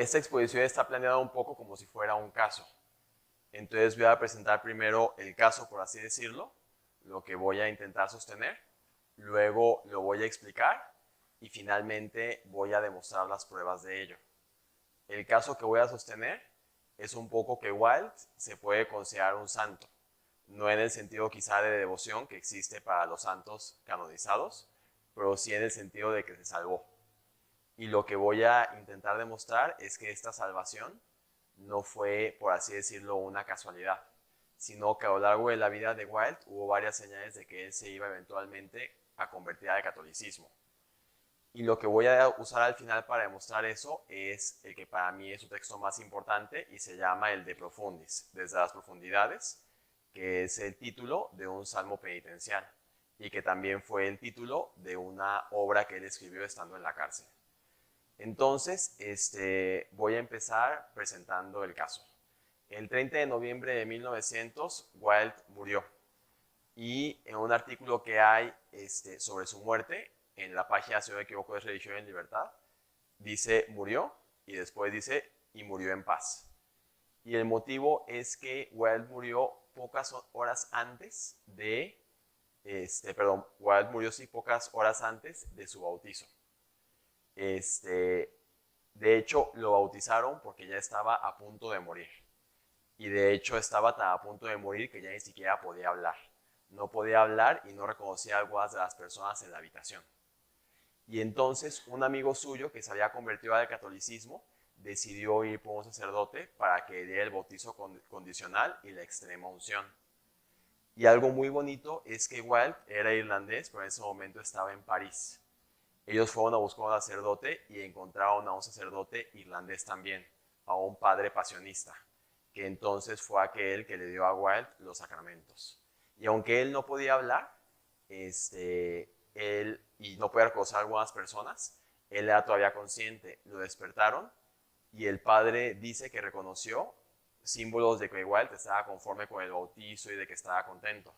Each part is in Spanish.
Esta exposición está planeada un poco como si fuera un caso. Entonces voy a presentar primero el caso, por así decirlo, lo que voy a intentar sostener, luego lo voy a explicar y finalmente voy a demostrar las pruebas de ello. El caso que voy a sostener es un poco que Wilde se puede considerar un santo, no en el sentido quizá de devoción que existe para los santos canonizados, pero sí en el sentido de que se salvó. Y lo que voy a intentar demostrar es que esta salvación no fue, por así decirlo, una casualidad, sino que a lo largo de la vida de Wilde hubo varias señales de que él se iba eventualmente a convertir al catolicismo. Y lo que voy a usar al final para demostrar eso es el que para mí es su texto más importante y se llama el De Profundis, desde las profundidades, que es el título de un salmo penitencial y que también fue el título de una obra que él escribió estando en la cárcel. Entonces, voy a empezar presentando el caso. El 30 de noviembre de 1900, Wilde murió. Y en un artículo que hay sobre su muerte, en la página, si no me equivoco, es Religión en Libertad, dice murió y después dice y murió en paz. Y el motivo es que Wilde murió pocas horas antes de, Wilde murió sí pocas horas antes de su bautizo. De hecho, lo bautizaron porque ya estaba a punto de morir. Y de hecho estaba tan a punto de morir que ya ni siquiera podía hablar. No podía hablar y no reconocía algunas de las personas en la habitación. Y entonces un amigo suyo que se había convertido al catolicismo decidió ir por un sacerdote para que diera el bautizo condicional y la extrema unción. Y algo muy bonito es que Wilde era irlandés, pero en ese momento estaba en París. Ellos fueron a buscar a un sacerdote y encontraron a un sacerdote irlandés también, a un padre pasionista, que entonces fue aquel que le dio a Wilde los sacramentos. Y aunque él no podía hablar, él y no podía reconocer a algunas personas, él era todavía consciente. Lo despertaron y el padre dice que reconoció símbolos de que Wilde estaba conforme con el bautizo y de que estaba contento.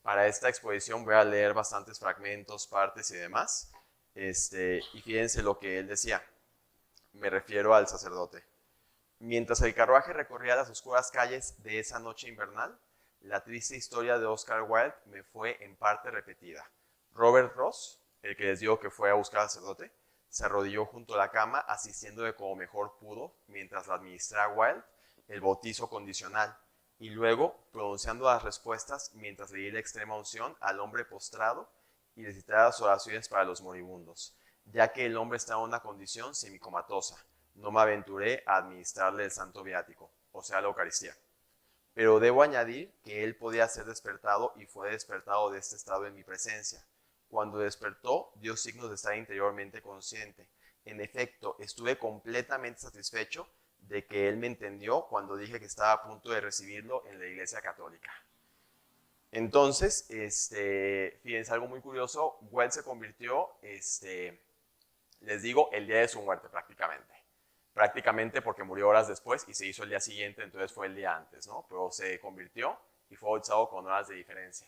Para esta exposición voy a leer bastantes fragmentos, partes y demás. Y fíjense lo que él decía. Me refiero al sacerdote. Mientras el carruaje recorría las oscuras calles de esa noche invernal, la triste historia de Oscar Wilde me fue en parte repetida. Robert Ross, el que les digo que fue a buscar al sacerdote, se arrodilló junto a la cama asistiéndole como mejor pudo mientras le administraba Wilde el bautizo condicional y luego pronunciando las respuestas mientras leía la extrema unción al hombre postrado y recitar las oraciones para los moribundos, ya que el hombre estaba en una condición semicomatosa. No me aventuré a administrarle el santo viático, o sea, la Eucaristía. Pero debo añadir que él podía ser despertado y fue despertado de este estado en mi presencia. Cuando despertó, dio signos de estar interiormente consciente. En efecto, estuve completamente satisfecho de que él me entendió cuando dije que estaba a punto de recibirlo en la Iglesia Católica. Entonces, fíjense, algo muy curioso, Wilde se convirtió, les digo, el día de su muerte prácticamente porque murió horas después y se hizo el día siguiente, entonces fue el día antes, ¿no? Pero se convirtió y fue bautizado con horas de diferencia.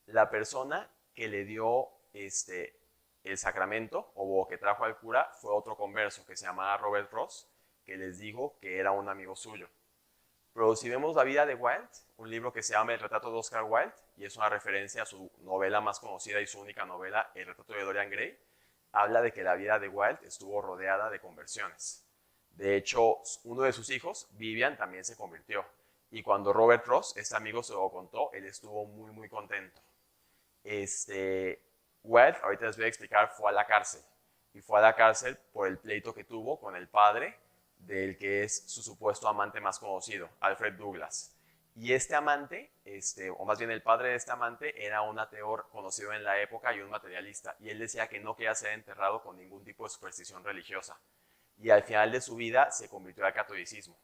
La persona que le dio el sacramento o que trajo al cura fue otro converso que se llamaba Robert Ross, que les dijo que era un amigo suyo. Pero si vemos la vida de Wilde, un libro que se llama El retrato de Oscar Wilde, y es una referencia a su novela más conocida y su única novela, El retrato de Dorian Gray, habla de que la vida de Wilde estuvo rodeada de conversiones. De hecho, uno de sus hijos, Vivian, también se convirtió. Y cuando Robert Ross, este amigo, se lo contó, él estuvo muy, muy contento. Wilde, ahorita les voy a explicar, fue a la cárcel. Y fue a la cárcel por el pleito que tuvo con el padre del que es su supuesto amante más conocido, Alfred Douglas. Y este amante, o más bien el padre de este amante, era un ateo conocido en la época y un materialista. Y él decía que no quería ser enterrado con ningún tipo de superstición religiosa. Y al final de su vida se convirtió al catolicismo.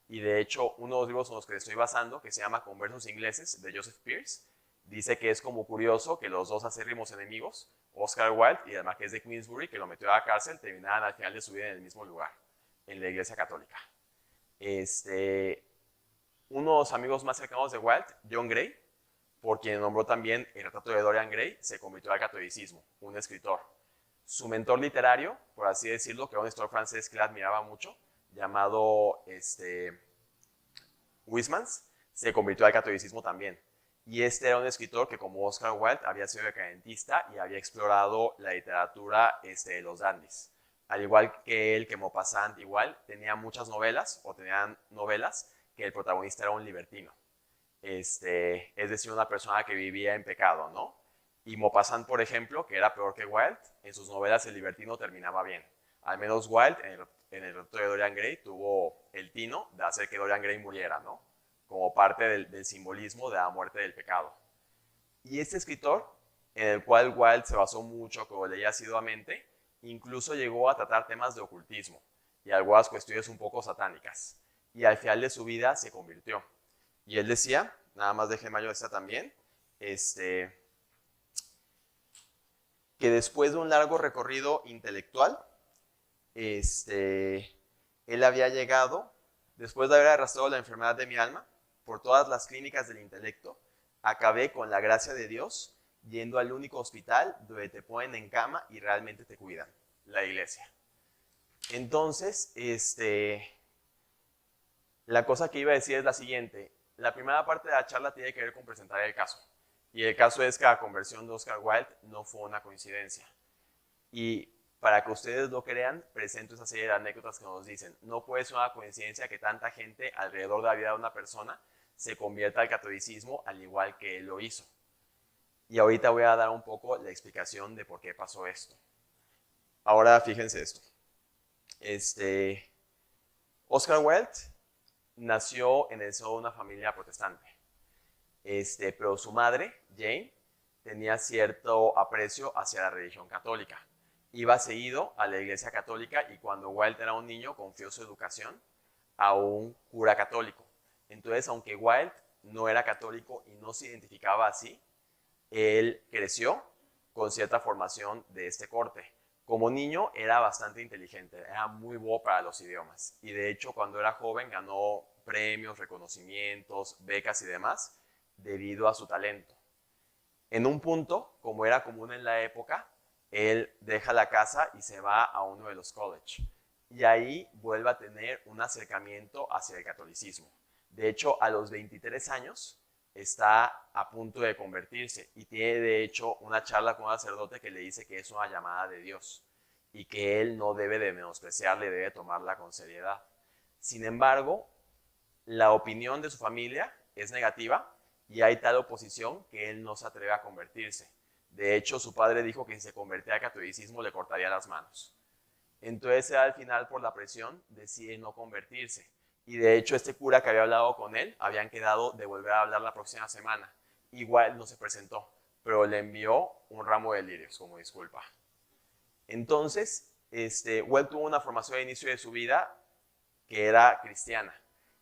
Y de hecho, uno de los libros en los que estoy basando, que se llama Conversos Ingleses, de Joseph Pearce, dice que es como curioso que los dos acérrimos enemigos, Oscar Wilde y el marqués de Queensbury, que lo metió a la cárcel, terminaran al final de su vida en el mismo lugar, en la Iglesia Católica. Uno de los amigos más cercanos de Wilde, John Gray, por quien nombró también el retrato de Dorian Gray, se convirtió al catolicismo, un escritor. Su mentor literario, por así decirlo, que era un escritor francés que le admiraba mucho, llamado Huysmans, se convirtió al catolicismo también. Y este era un escritor que, como Oscar Wilde, había sido decadentista y había explorado la literatura de los dandies. Al igual que él, que Maupassant igual, tenía muchas novelas, o tenían novelas, que el protagonista era un libertino. Es decir, una persona que vivía en pecado, ¿no? Y Maupassant, por ejemplo, que era peor que Wilde, en sus novelas el libertino terminaba bien. Al menos Wilde, en el retrato de Dorian Gray, tuvo el tino de hacer que Dorian Gray muriera, ¿no? Como parte del simbolismo de la muerte del pecado. Y este escritor, en el cual Wilde se basó mucho, que lo leía asiduamente, incluso llegó a tratar temas de ocultismo y algunas cuestiones un poco satánicas. Y al final de su vida se convirtió. Y él decía, nada más déjenme yo esta también, que después de un largo recorrido intelectual, él había llegado, después de haber arrastrado la enfermedad de mi alma, por todas las clínicas del intelecto, acabé con la gracia de Dios yendo al único hospital donde te ponen en cama y realmente te cuidan, la iglesia. Entonces, la cosa que iba a decir es la siguiente. La primera parte de la charla tiene que ver con presentar el caso. Y el caso es que la conversión de Oscar Wilde no fue una coincidencia. Y para que ustedes lo crean, presento esa serie de anécdotas que nos dicen, no puede ser una coincidencia que tanta gente alrededor de la vida de una persona se convierta al catolicismo al igual que él lo hizo. Y ahorita voy a dar un poco la explicación de por qué pasó esto. Ahora fíjense esto. Oscar Wilde nació en el seno de una familia protestante. Pero su madre, Jane, tenía cierto aprecio hacia la religión católica. Iba seguido a la iglesia católica y cuando Wilde era un niño confió su educación a un cura católico. Entonces, aunque Wilde no era católico y no se identificaba así, él creció con cierta formación de este corte. Como niño era bastante inteligente, era muy bueno para los idiomas y de hecho cuando era joven ganó premios, reconocimientos, becas y demás debido a su talento. En un punto, como era común en la época, él deja la casa y se va a uno de los colleges. Y ahí vuelve a tener un acercamiento hacia el catolicismo. De hecho, a los 23 años está a punto de convertirse y tiene de hecho una charla con un sacerdote que le dice que es una llamada de Dios y que él no debe de menospreciarla, debe tomarla con seriedad. Sin embargo, la opinión de su familia es negativa y hay tal oposición que él no se atreve a convertirse. De hecho, su padre dijo que si se convertía al catolicismo le cortaría las manos. Entonces, al final, por la presión, decide no convertirse. Y de hecho, este cura que había hablado con él, habían quedado de volver a hablar la próxima semana. Igual no se presentó, pero le envió un ramo de lirios como disculpa. Entonces, Wilde tuvo una formación de inicio de su vida que era cristiana.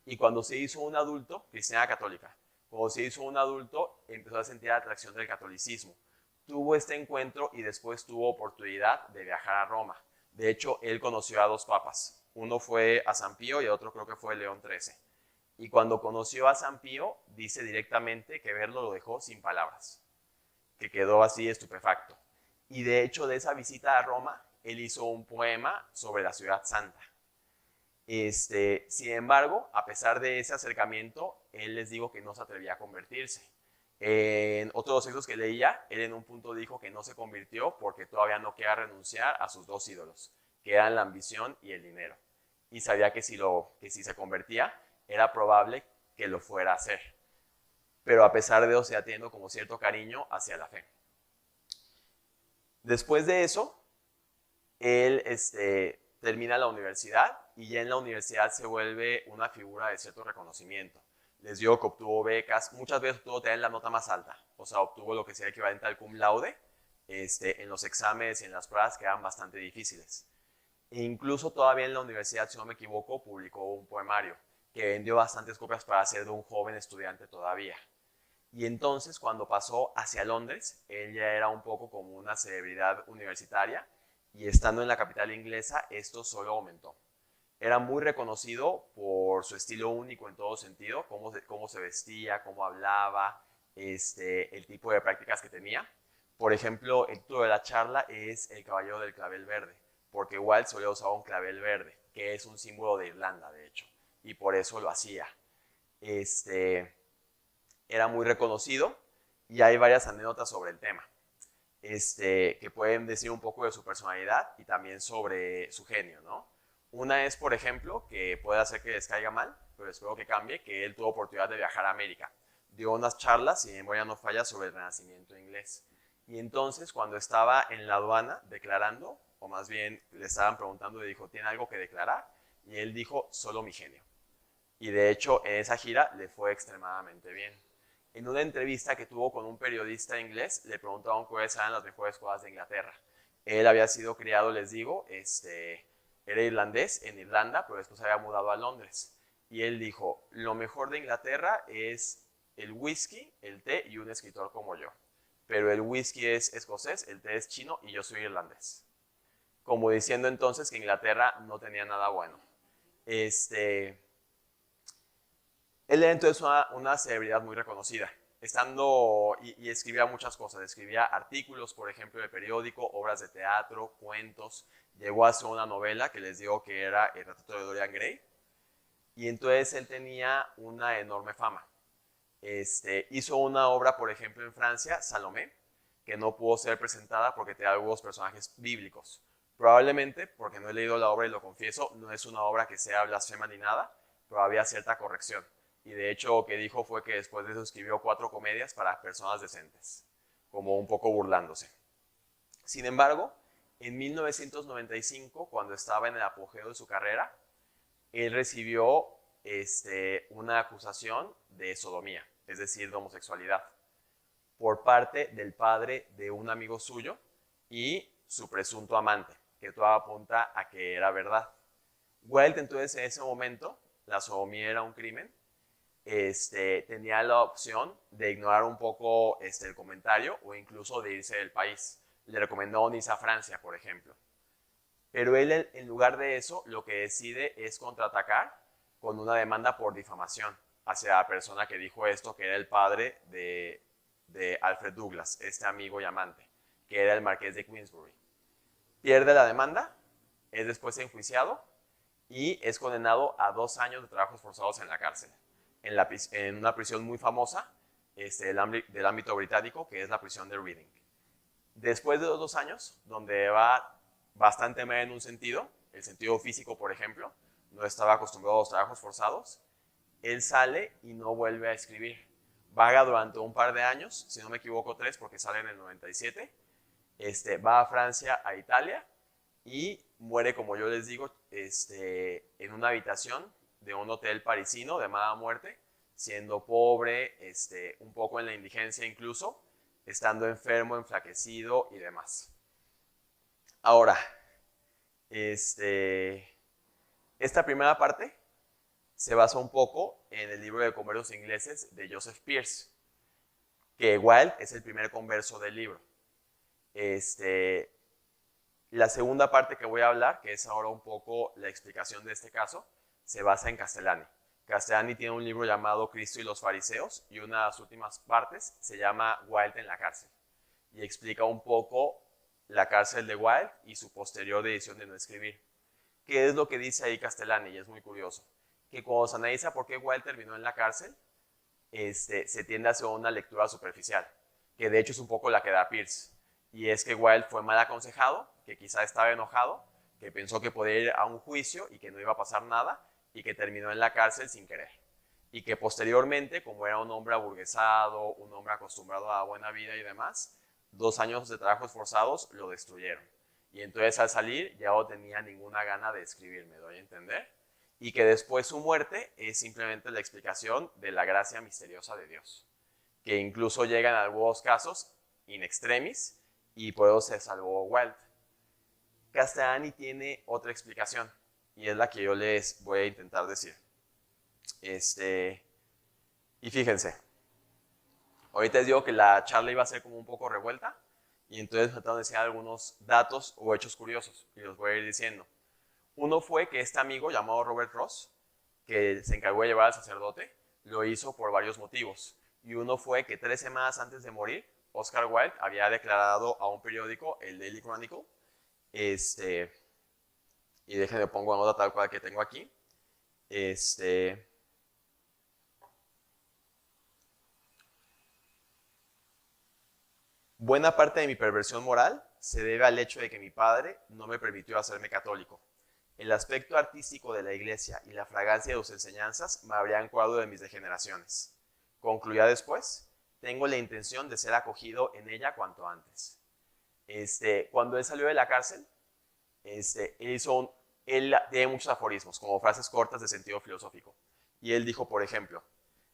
Y cuando se hizo un adulto, cristiana católica, cuando se hizo un adulto, empezó a sentir la atracción del catolicismo. Tuvo este encuentro y después tuvo oportunidad de viajar a Roma. De hecho, él conoció a dos papas. Uno fue a San Pío y el otro creo que fue León XIII. Y cuando conoció a San Pío, dice directamente que verlo lo dejó sin palabras, que quedó así estupefacto. Y de hecho, de esa visita a Roma, él hizo un poema sobre la ciudad santa. Sin embargo, a pesar de ese acercamiento, él les digo que no se atrevía a convertirse. En otros textos que leía, él en un punto dijo que no se convirtió porque todavía no quería renunciar a sus dos ídolos, que eran la ambición y el dinero. Y sabía que si se convertía, era probable que lo fuera a hacer. Pero a pesar de eso, seguía teniendo como cierto cariño hacia la fe. Después de eso, él termina la universidad y ya en la universidad se vuelve una figura de cierto reconocimiento. Les digo que obtuvo becas, muchas veces obtuvo tener la nota más alta, o sea, obtuvo lo que sería equivalente al cum laude en los exámenes y en las pruebas que eran bastante difíciles. E incluso todavía en la universidad, si no me equivoco, publicó un poemario que vendió bastantes copias para ser de un joven estudiante todavía. Y entonces, cuando pasó hacia Londres, él ya era un poco como una celebridad universitaria y estando en la capital inglesa, esto solo aumentó. Era muy reconocido por su estilo único en todo sentido, cómo se vestía, cómo hablaba, el tipo de prácticas que tenía. Por ejemplo, el título de la charla es El caballero del clavel verde, porque Wilde solía usar un clavel verde, que es un símbolo de Irlanda, de hecho, y por eso lo hacía. Era muy reconocido y hay varias anécdotas sobre el tema, que pueden decir un poco de su personalidad y también sobre su genio, ¿no? Una es, por ejemplo, que puede hacer que les caiga mal, pero espero que cambie, que él tuvo oportunidad de viajar a América. Dio unas charlas, si mi memoria no falla, sobre el Renacimiento inglés. Y entonces, cuando estaba en la aduana declarando, o más bien le estaban preguntando, le dijo, ¿tiene algo que declarar? Y él dijo, solo mi genio. Y de hecho, en esa gira le fue extremadamente bien. En una entrevista que tuvo con un periodista inglés, le preguntaron cuáles eran las mejores cosas de Inglaterra. Él había sido criado, les digo, era irlandés en Irlanda, pero después había mudado a Londres. Y él dijo, lo mejor de Inglaterra es el whisky, el té y un escritor como yo. Pero el whisky es escocés, el té es chino y yo soy irlandés. Como diciendo entonces que Inglaterra no tenía nada bueno. Él era entonces una celebridad muy reconocida, y escribía muchas cosas. Escribía artículos, por ejemplo, de periódico, obras de teatro, cuentos. Llegó a hacer una novela que les digo que era El retrato de Dorian Gray. Y entonces él tenía una enorme fama. Hizo una obra, por ejemplo, en Francia, Salomé, que no pudo ser presentada porque tenía algunos personajes bíblicos. Probablemente, porque no he leído la obra y lo confieso, no es una obra que sea blasfema ni nada, pero había cierta corrección. Y de hecho lo que dijo fue que después de eso escribió 4 comedias para personas decentes, como un poco burlándose. Sin embargo, en 1995, cuando estaba en el apogeo de su carrera, él recibió una acusación de sodomía, es decir, de homosexualidad, por parte del padre de un amigo suyo y su presunto amante, que todo apunta a que era verdad. Wilde entonces en ese momento, la sodomía era un crimen, tenía la opción de ignorar un poco el comentario o incluso de irse del país. Le recomendó irse a Francia, por ejemplo. Pero él, en lugar de eso, lo que decide es contraatacar con una demanda por difamación hacia la persona que dijo esto, que era el padre de Alfred Douglas, este amigo y amante, que era el marqués de Queensbury. Pierde la demanda, es después enjuiciado y es condenado a 2 años de trabajos forzados en la cárcel, en una prisión muy famosa del ámbito británico, que es la prisión de Reading. Después de los 2 años, donde va bastante mal en un sentido, el sentido físico, por ejemplo, no estaba acostumbrado a los trabajos forzados, él sale y no vuelve a escribir. Vaga durante un par de años, si no me equivoco 3, porque sale en el 97, va a Francia, a Italia, y muere, como yo les digo, en una habitación de un hotel parisino de mala muerte, siendo pobre, un poco en la indigencia incluso, estando enfermo, enflaquecido y demás. Ahora, esta primera parte se basa un poco en el libro de Conversos Ingleses de Joseph Pearce, que Wilde es el primer converso del libro. La segunda parte que voy a hablar, que es ahora un poco la explicación de este caso, se basa en Castellani. Castellani tiene un libro llamado Cristo y los fariseos y una de las últimas partes se llama Wilde en la cárcel y explica un poco la cárcel de Wilde y su posterior decisión de no escribir. ¿Qué es lo que dice ahí Castellani? Y es muy curioso. Que cuando se analiza por qué Wilde terminó en la cárcel, se tiende a hacer una lectura superficial, que de hecho es un poco la que da Pearce. Y es que Wilde fue mal aconsejado, que quizá estaba enojado, que pensó que podía ir a un juicio y que no iba a pasar nada, y que terminó en la cárcel sin querer. Y que posteriormente, como era un hombre aburguesado, un hombre acostumbrado a la buena vida y demás, 2 años de trabajos forzados lo destruyeron. Y entonces al salir ya no tenía ninguna gana de escribir, ¿me doy a entender? Y que después su muerte es simplemente la explicación de la gracia misteriosa de Dios, que incluso llega en algunos casos in extremis, y por eso se salvó Wilde. Castellani tiene otra explicación, y es la que yo les voy a intentar decir. Y fíjense, ahorita les digo que la charla iba a ser como un poco revuelta, y entonces trataron de decir algunos datos o hechos curiosos, y los voy a ir diciendo. Uno fue que este amigo llamado Robert Ross, que se encargó de llevar al sacerdote, lo hizo por varios motivos. Y uno fue que 3 semanas antes de morir, Oscar Wilde había declarado a un periódico, el Daily Chronicle, Y déjenme pongo nota tal cual que tengo aquí. Buena parte de mi perversión moral se debe al hecho de que mi padre no me permitió hacerme católico. El aspecto artístico de la iglesia y la fragancia de sus enseñanzas me habrían curado de mis degeneraciones. Concluía después, tengo la intención de ser acogido en ella cuanto antes. Cuando él salió de la cárcel, él tiene muchos aforismos, como frases cortas de sentido filosófico. Y él dijo, por ejemplo,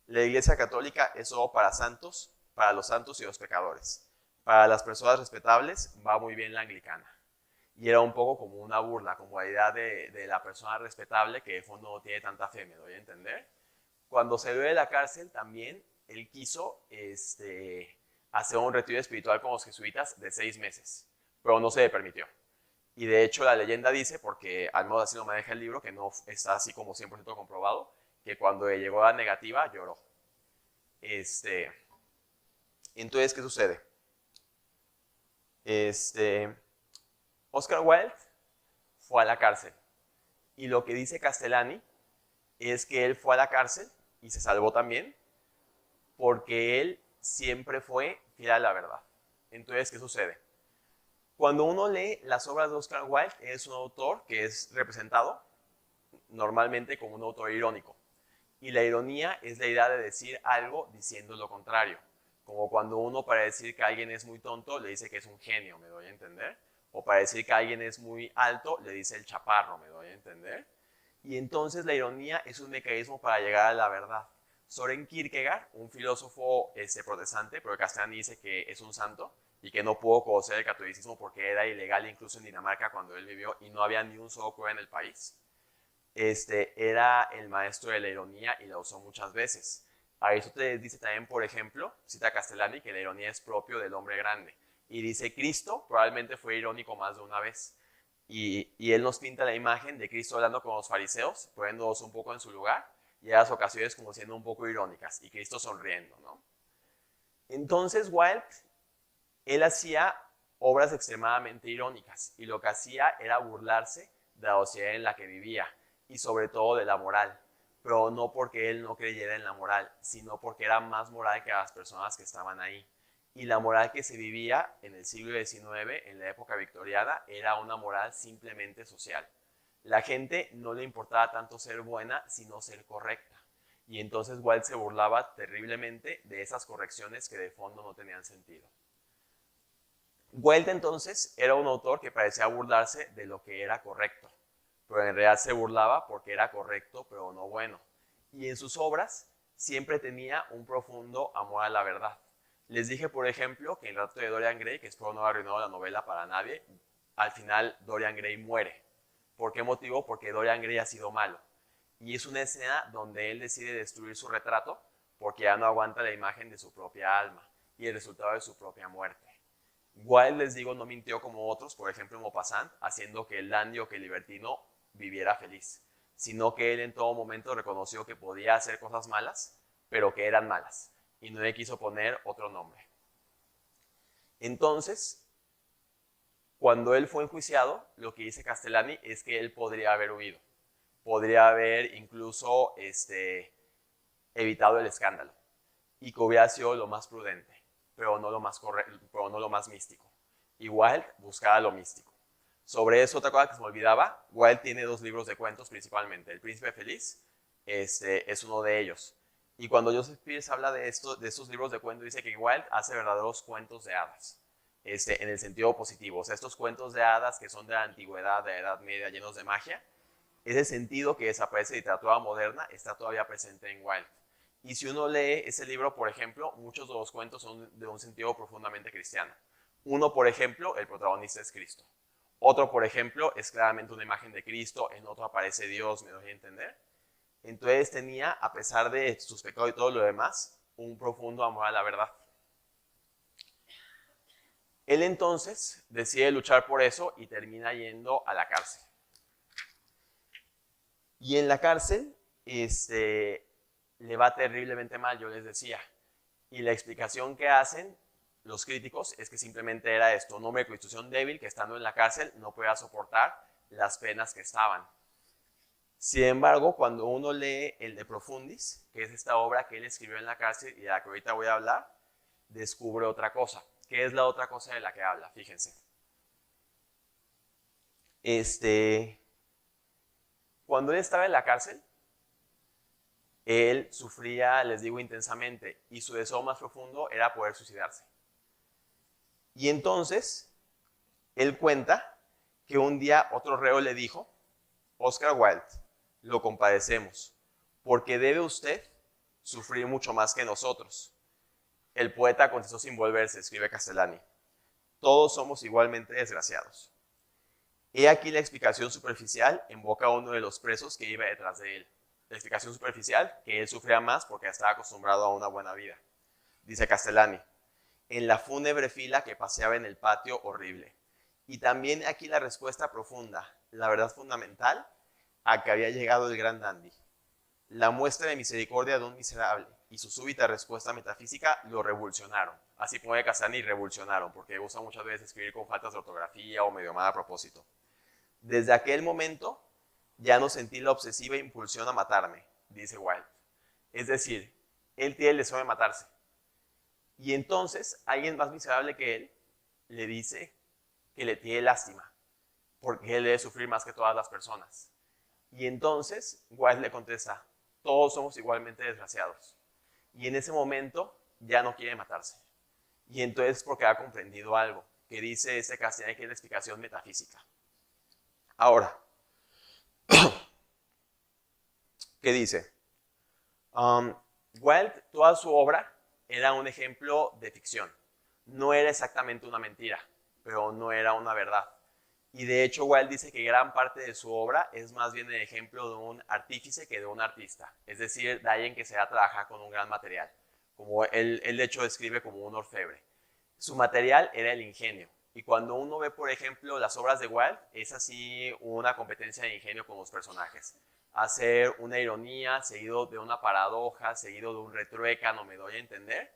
la iglesia católica es solo para santos, para los santos y los pecadores. Para las personas respetables va muy bien la anglicana. Y era un poco como una burla, como la idea de la persona respetable que de fondo no tiene tanta fe, me doy a entender. Cuando salió de la cárcel también, él quiso hacer un retiro espiritual con los jesuitas de 6 meses, pero no se le permitió. Y de hecho la leyenda dice, porque al menos así lo maneja el libro, que no está así como 100% comprobado, que cuando le llegó la negativa lloró. Entonces, ¿qué sucede? Oscar Wilde fue a la cárcel. Y lo que dice Castellani es que él fue a la cárcel y se salvó también porque él siempre fue fiel a la verdad. Entonces, ¿qué sucede? Cuando uno lee las obras de Oscar Wilde, es un autor que es representado normalmente como un autor irónico. Y la ironía es la idea de decir algo diciendo lo contrario. Como cuando uno para decir que alguien es muy tonto le dice que es un genio, ¿me doy a entender? O para decir que alguien es muy alto le dice el chaparro, ¿me doy a entender? Y entonces la ironía es un mecanismo para llegar a la verdad. Soren Kierkegaard, un filósofo protestante, pero Castellani dice que es un santo y que no pudo conocer el catolicismo porque era ilegal incluso en Dinamarca cuando él vivió y no había ni un solo cura en el país. Era el maestro de la ironía y la usó muchas veces. Aristóteles dice también, por ejemplo, cita Castellani, que la ironía es propio del hombre grande. Y dice, Cristo probablemente fue irónico más de una vez. Y él nos pinta la imagen de Cristo hablando con los fariseos, poniéndolos un poco en su lugar, y a las ocasiones como siendo un poco irónicas, y Cristo sonriendo, ¿no? Entonces Wilde, él hacía obras extremadamente irónicas, y lo que hacía era burlarse de la sociedad en la que vivía, y sobre todo de la moral, pero no porque él no creyera en la moral, sino porque era más moral que las personas que estaban ahí. Y la moral que se vivía en el siglo XIX, en la época victoriana, era una moral simplemente social. La gente no le importaba tanto ser buena, sino ser correcta. Y entonces Wilde se burlaba terriblemente de esas correcciones que de fondo no tenían sentido. Wilde entonces era un autor que parecía burlarse de lo que era correcto, pero en realidad se burlaba porque era correcto, pero no bueno. Y en sus obras siempre tenía un profundo amor a la verdad. Les dije, por ejemplo, que en el relato de Dorian Gray, que espero no haber arruinado la novela para nadie, al final Dorian Gray muere. ¿Por qué motivo? Porque Dorian Gray ha sido malo. Y es una escena donde él decide destruir su retrato porque ya no aguanta la imagen de su propia alma y el resultado de su propia muerte. Wilde, les digo, no mintió como otros, por ejemplo Maupassant, haciendo que el dandy o que el libertino viviera feliz, sino que él en todo momento reconoció que podía hacer cosas malas, pero que eran malas, y no le quiso poner otro nombre. Entonces, cuando él fue enjuiciado, lo que dice Castellani es que él podría haber huido, podría haber incluso evitado el escándalo, y que hubiera sido lo más prudente, pero no lo más místico. Y Wilde buscaba lo místico. Sobre eso, otra cosa que se me olvidaba, Wilde tiene 2 libros de cuentos principalmente. El Príncipe Feliz es uno de ellos. Y cuando Joseph Pierce habla de estos libros de cuentos, dice que Wilde hace verdaderos cuentos de hadas, en el sentido positivo. O sea, estos cuentos de hadas que son de la antigüedad, de la Edad Media, llenos de magia, ese sentido que desaparece de literatura moderna está todavía presente en Wilde. Y si uno lee ese libro, por ejemplo, muchos de los cuentos son de un sentido profundamente cristiano. Uno, por ejemplo, el protagonista es Cristo. Otro, por ejemplo, es claramente una imagen de Cristo. En otro aparece Dios, me doy a entender. Entonces tenía, a pesar de sus pecados y todo lo demás, un profundo amor a la verdad. Él entonces decide luchar por eso y termina yendo a la cárcel. Y en la cárcel, le va terriblemente mal, yo les decía. Y la explicación que hacen los críticos es que simplemente era esto, un hombre de constitución débil que estando en la cárcel no podía soportar las penas que estaban. Sin embargo, cuando uno lee el De Profundis, que es esta obra que él escribió en la cárcel y de la que ahorita voy a hablar, descubre otra cosa. ¿Qué es la otra cosa de la que habla? Fíjense. Cuando él estaba en la cárcel, él sufría, les digo, intensamente, y su deseo más profundo era poder suicidarse. Y entonces, él cuenta que un día otro reo le dijo: Oscar Wilde, lo compadecemos, porque debe usted sufrir mucho más que nosotros. El poeta contestó sin volverse, escribe Castellani: todos somos igualmente desgraciados. He aquí la explicación superficial en boca de uno de los presos que iba detrás de él. La explicación superficial, que él sufría más porque estaba acostumbrado a una buena vida. Dice Castellani: en la fúnebre fila que paseaba en el patio horrible. Y también aquí la respuesta profunda, la verdad fundamental, a que había llegado el gran dandy. La muestra de misericordia de un miserable y su súbita respuesta metafísica lo revolucionaron. Así pone Castellani, revolucionaron, porque usa muchas veces escribir con faltas de ortografía o medio mal a propósito. Desde aquel momento ya no sentí la obsesiva impulsión a matarme, dice Wilde. Es decir, él tiene el deseo de matarse. Y entonces alguien más miserable que él le dice que le tiene lástima, porque él debe sufrir más que todas las personas. Y entonces Wilde le contesta: todos somos igualmente desgraciados. Y en ese momento ya no quiere matarse. Y entonces porque ha comprendido algo, que dice este Castellani, que es la explicación metafísica. Ahora, ¿qué dice? Wilde, toda su obra era un ejemplo de ficción. No era exactamente una mentira, pero no era una verdad. Y de hecho Wilde dice que gran parte de su obra es más bien el ejemplo de un artífice que de un artista. Es decir, de alguien que se va a trabajar con un gran material. Como él de hecho describe como un orfebre. Su material era el ingenio. Y cuando uno ve, por ejemplo, las obras de Wilde, es así una competencia de ingenio con los personajes. Hacer una ironía, seguido de una paradoja, seguido de un retruécano, no me doy a entender.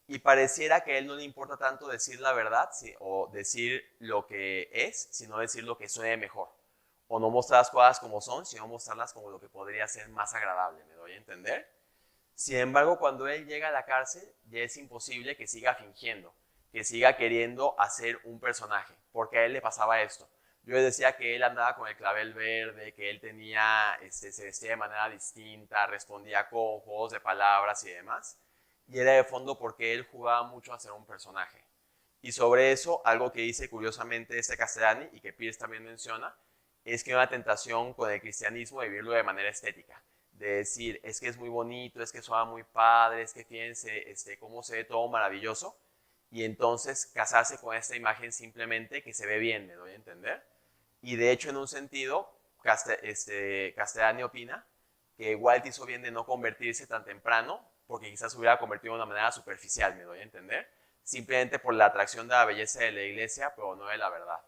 Y pareciera que a él no le importa tanto decir la verdad o decir lo que es, sino decir lo que suene mejor. O no mostrar las cosas como son, sino mostrarlas como lo que podría ser más agradable, ¿me doy a entender? Sin embargo, cuando él llega a la cárcel, ya es imposible que siga fingiendo, que siga queriendo hacer un personaje, porque a él le pasaba esto. Yo les decía que él andaba con el clavel verde, que él tenía, se vestía de manera distinta, respondía con juegos de palabras y demás. Y era de fondo porque él jugaba mucho a ser un personaje. Y sobre eso, algo que dice curiosamente este Castellani y que Peirce también menciona, es que hay una tentación con el cristianismo de vivirlo de manera estética. De decir, es que es muy bonito, es que suena muy padre, es que fíjense cómo se ve todo maravilloso. Y entonces casarse con esta imagen simplemente que se ve bien, ¿me doy a entender? Y de hecho, en un sentido, Castellani opina que Wilde hizo bien de no convertirse tan temprano, porque quizás se hubiera convertido de una manera superficial, me doy a entender, simplemente por la atracción de la belleza de la iglesia, pero no de la verdad.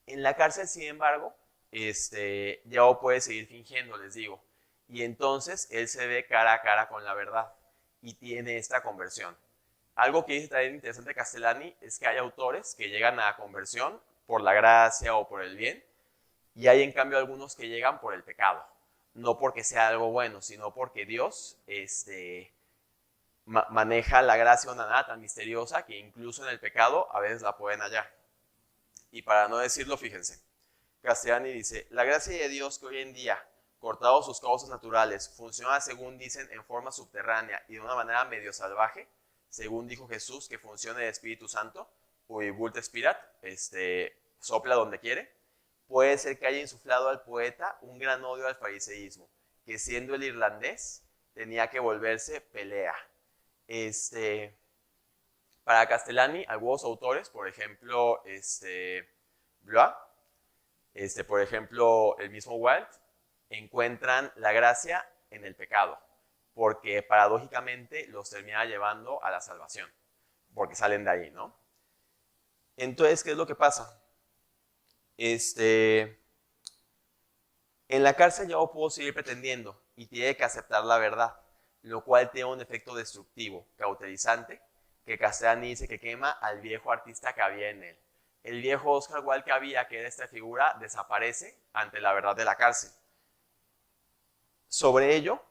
En la cárcel, sin embargo, ya puede seguir fingiendo, les digo, y entonces él se ve cara a cara con la verdad y tiene esta conversión. Algo que dice también interesante Castellani es que hay autores que llegan a la conversión por la gracia o por el bien, y hay en cambio algunos que llegan por el pecado. No porque sea algo bueno, sino porque Dios maneja la gracia de una manera tan misteriosa que incluso en el pecado a veces la pueden hallar. Y para no decirlo, fíjense, Castellani dice: la gracia de Dios que hoy en día, cortado sus causas naturales, funciona según dicen en forma subterránea y de una manera medio salvaje, según dijo Jesús que funciona el Espíritu Santo, uy, vult spirat, sopla donde quiere. Puede ser que haya insuflado al poeta un gran odio al fariseísmo, que siendo el irlandés tenía que volverse pelea. Para Castellani, algunos autores, por ejemplo, Blois, por ejemplo, el mismo Wilde, encuentran la gracia en el pecado, porque paradójicamente los termina llevando a la salvación, porque salen de ahí, ¿no? Entonces, ¿qué es lo que pasa? En la cárcel ya no puedo seguir pretendiendo y tiene que aceptar la verdad, lo cual tiene un efecto destructivo, cauterizante, que Castellani dice que quema al viejo artista que había en él. el viejo Oscar Wilde que había, que era esta figura, desaparece ante la verdad de la cárcel. Sobre ello,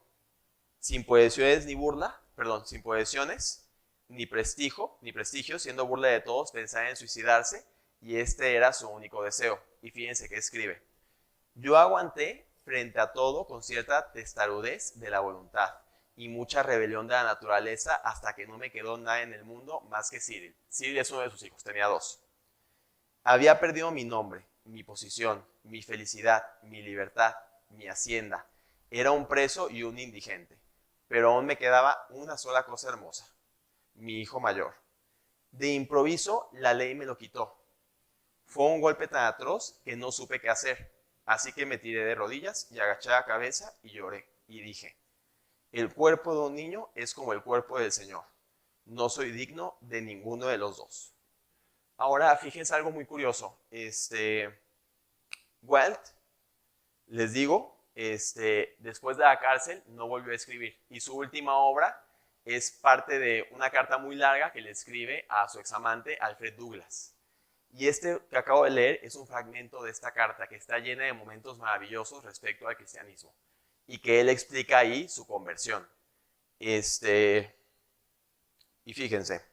sin posesiones ni prestigio, siendo burla de todos, pensaba en suicidarse, y este era su único deseo. Y fíjense que escribe: yo aguanté frente a todo con cierta testarudez de la voluntad y mucha rebelión de la naturaleza hasta que no me quedó nada en el mundo más que Cyril. Cyril es uno de sus hijos, tenía 2. Había perdido mi nombre, mi posición, mi felicidad, mi libertad, mi hacienda. Era un preso y un indigente, pero aún me quedaba una sola cosa hermosa: mi hijo mayor. De improviso, la ley me lo quitó. Fue un golpe tan atroz que no supe qué hacer, así que me tiré de rodillas y agaché la cabeza y lloré, y dije: el cuerpo de un niño es como el cuerpo del Señor. No soy digno de ninguno de los dos. Ahora, fíjense algo muy curioso. Wilde, les digo, después de la cárcel no volvió a escribir, y su última obra es parte de una carta muy larga que le escribe a su examante Alfred Douglas. Y este que acabo de leer es un fragmento de esta carta que está llena de momentos maravillosos respecto al cristianismo, y que él explica ahí su conversión. Y fíjense,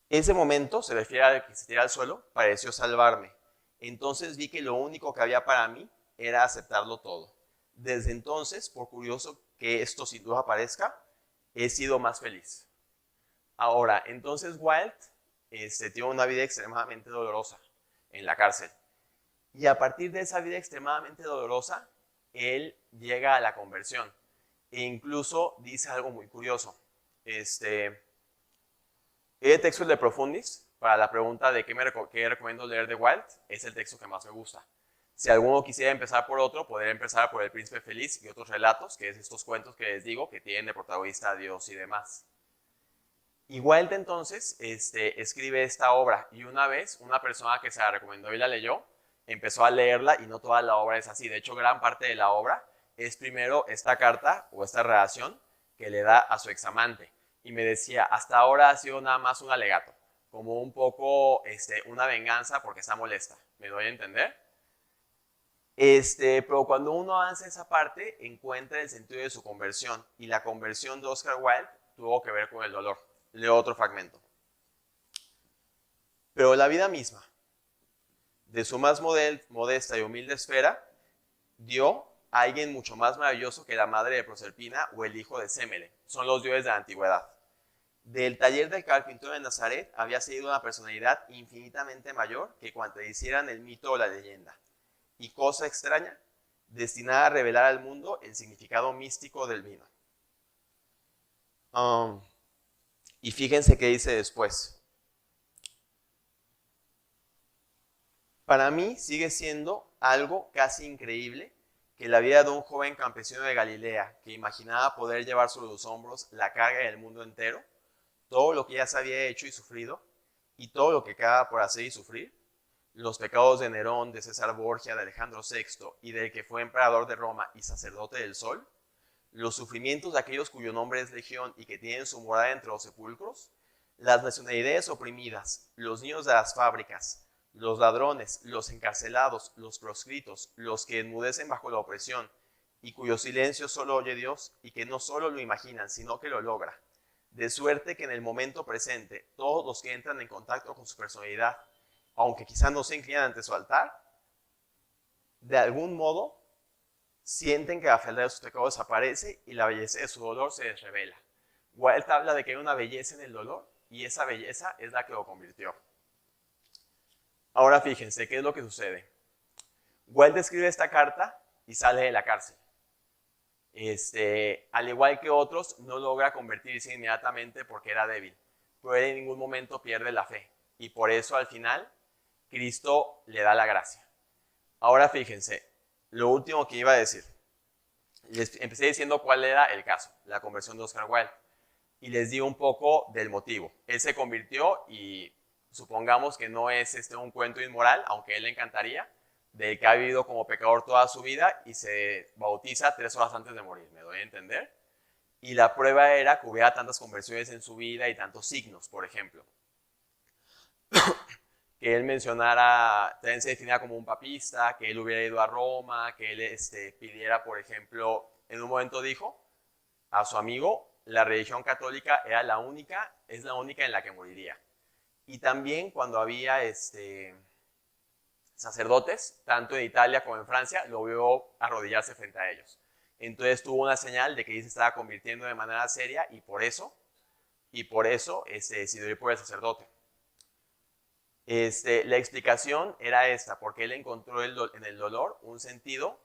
ese momento, se refiere a que se tira al suelo, pareció salvarme. Entonces vi que lo único que había para mí era aceptarlo todo. Desde entonces, por curioso que esto sin duda parezca, he sido más feliz. Ahora, entonces Wilde tiene una vida extremadamente dolorosa en la cárcel. Y a partir de esa vida extremadamente dolorosa, él llega a la conversión. E incluso dice algo muy curioso. El texto de Profundis, para la pregunta de qué recomiendo leer de Wilde, es el texto que más me gusta. Si alguno quisiera empezar por otro, podría empezar por El Príncipe Feliz y otros relatos, que es estos cuentos que les digo, que tienen de protagonista a Dios y demás. Y Wilde entonces escribe esta obra, y una vez una persona que se la recomendó y la leyó, empezó a leerla, y no toda la obra es así. De hecho, gran parte de la obra es primero esta carta o esta relación que le da a su examante. Y me decía, hasta ahora ha sido nada más un alegato, como un poco una venganza porque está molesta. ¿Me doy a entender? Pero cuando uno avanza esa parte, encuentra el sentido de su conversión. Y la conversión de Oscar Wilde tuvo que ver con el dolor. Leo otro fragmento. Pero la vida misma, de su más modesta y humilde esfera, dio a alguien mucho más maravilloso que la madre de Proserpina o el hijo de Semele. Son los dioses de la antigüedad. Del taller del carpintero de Nazaret había salido una personalidad infinitamente mayor que cuanto hicieran el mito o la leyenda. Y cosa extraña, destinada a revelar al mundo el significado místico del vino. Y fíjense qué dice después. Para mí sigue siendo algo casi increíble que la vida de un joven campesino de Galilea que imaginaba poder llevar sobre sus hombros la carga del mundo entero, todo lo que ya se había hecho y sufrido, y todo lo que quedaba por hacer y sufrir, los pecados de Nerón, de César Borgia, de Alejandro VI y del que fue emperador de Roma y sacerdote del Sol, los sufrimientos de aquellos cuyo nombre es Legión y que tienen su morada entre los sepulcros, las nacionalidades oprimidas, los niños de las fábricas, los ladrones, los encarcelados, los proscritos, los que enmudecen bajo la opresión y cuyo silencio solo oye Dios y que no solo lo imaginan, sino que lo logra. De suerte que en el momento presente, todos los que entran en contacto con su personalidad, aunque quizás no se inclinan ante su altar, de algún modo sienten que la fealdad de sus pecados desaparece y la belleza de su dolor se les revela. Wilde habla de que hay una belleza en el dolor y esa belleza es la que lo convirtió. Ahora fíjense, ¿qué es lo que sucede? Wilde escribe esta carta y sale de la cárcel. Al igual que otros, no logra convertirse inmediatamente porque era débil, pero él en ningún momento pierde la fe. Y por eso al final, Cristo le da la gracia. Ahora fíjense, lo último que iba a decir. Les empecé diciendo cuál era el caso, la conversión de Oscar Wilde. Y les di un poco del motivo. Él se convirtió y supongamos que no es un cuento inmoral, aunque a él le encantaría, del que ha vivido como pecador toda su vida y se bautiza 3 horas antes de morir, ¿me doy a entender? Y la prueba era que hubiera tantas conversiones en su vida y tantos signos, por ejemplo. que él mencionara, también se definía como un papista, que él hubiera ido a Roma, que él pidiera, por ejemplo, en un momento dijo a su amigo, la religión católica era es la única en la que moriría. Y también cuando había sacerdotes, tanto en Italia como en Francia, lo vio arrodillarse frente a ellos. Entonces tuvo una señal de que él se estaba convirtiendo de manera seria y por eso decidió ir por el sacerdote. La explicación era esta, porque él encontró en el dolor un sentido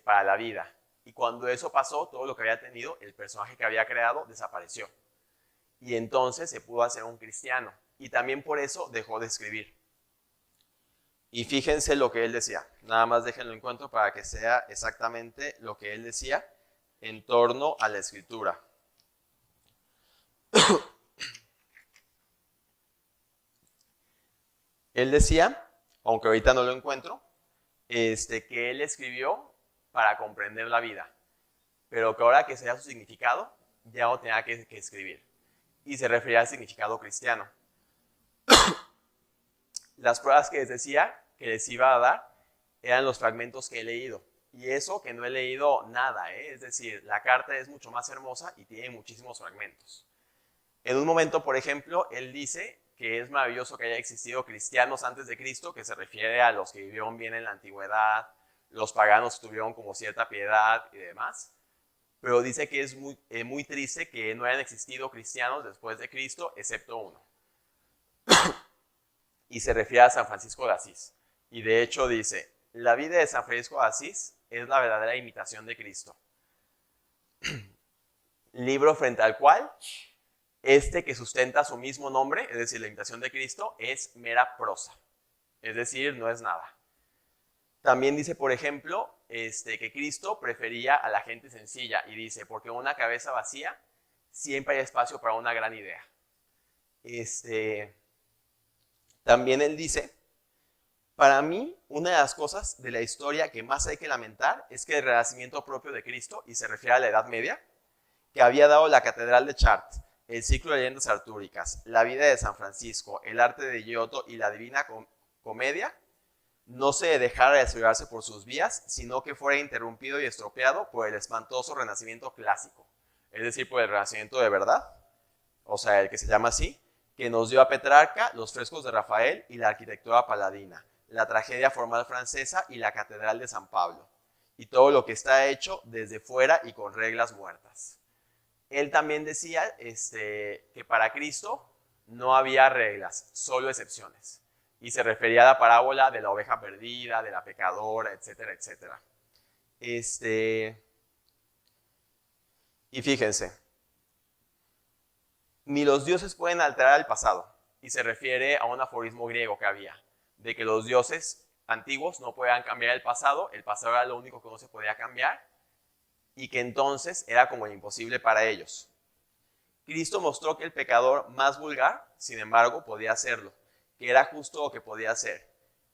para la vida. Y cuando eso pasó, todo lo que había tenido, el personaje que había creado, desapareció. Y entonces se pudo hacer un cristiano. Y también por eso dejó de escribir. Y fíjense lo que él decía. Nada más déjenlo en cuenta para que sea exactamente lo que él decía en torno a la escritura. Él decía, aunque ahorita no lo encuentro, que él escribió para comprender la vida, pero que ahora que sea su significado, ya no tenía que escribir. Y se refería al significado cristiano. Las pruebas que les decía que les iba a dar eran los fragmentos que he leído. Y eso que no he leído nada, es decir, la carta es mucho más hermosa y tiene muchísimos fragmentos. En un momento, por ejemplo, él dice que es maravilloso que haya existido cristianos antes de Cristo, que se refiere a los que vivieron bien en la antigüedad, los paganos tuvieron como cierta piedad y demás, pero dice que es muy triste que no hayan existido cristianos después de Cristo, excepto uno. Y se refiere a San Francisco de Asís. Y de hecho dice, la vida de San Francisco de Asís es la verdadera imitación de Cristo. Libro frente al cual que sustenta su mismo nombre, es decir, la imitación de Cristo, es mera prosa. Es decir, no es nada. También dice, por ejemplo, que Cristo prefería a la gente sencilla y dice, porque en una cabeza vacía siempre hay espacio para una gran idea. También él dice, para mí, una de las cosas de la historia que más hay que lamentar es que el renacimiento propio de Cristo, y se refiere a la Edad Media, que había dado la Catedral de Chartres, el ciclo de leyendas artúricas, la vida de San Francisco, el arte de Giotto y la Divina Comedia, no se dejara desarrollarse por sus vías, sino que fuera interrumpido y estropeado por el espantoso renacimiento clásico, es decir, por el renacimiento de verdad, o sea, el que se llama así, que nos dio a Petrarca, los frescos de Rafael y la arquitectura paladina, la tragedia formal francesa y la catedral de San Pablo, y todo lo que está hecho desde fuera y con reglas muertas. Él también decía que para Cristo no había reglas, solo excepciones. Y se refería a la parábola de la oveja perdida, de la pecadora, etcétera, etcétera. Y fíjense, ni los dioses pueden alterar el pasado. Y se refiere a un aforismo griego que había, de que los dioses antiguos no podían cambiar el pasado era lo único que no se podía cambiar, y que entonces era como imposible para ellos. Cristo mostró que el pecador más vulgar, sin embargo, podía hacerlo, que era justo lo que podía hacer.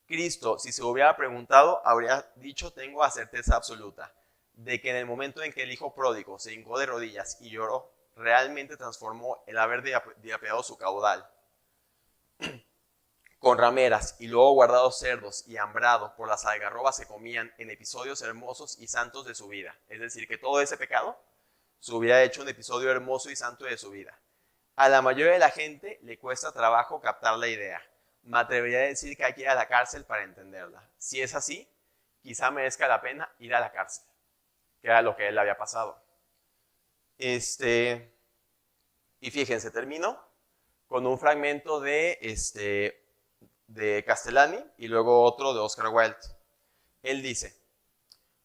Cristo, si se hubiera preguntado, habría dicho, tengo la certeza absoluta, de que en el momento en que el hijo pródigo se hincó de rodillas y lloró, realmente transformó el haber dilapiado su caudal con rameras y luego guardado cerdos y hambrado por las algarrobas que comían en episodios hermosos y santos de su vida. Es decir, que todo ese pecado se hubiera hecho un episodio hermoso y santo de su vida. A la mayoría de la gente le cuesta trabajo captar la idea. Me atrevería a decir que hay que ir a la cárcel para entenderla. Si es así, quizá merezca la pena ir a la cárcel, que era lo que él había pasado. Y fíjense, termino con un fragmento de Castellani y luego otro de Oscar Wilde. Él dice,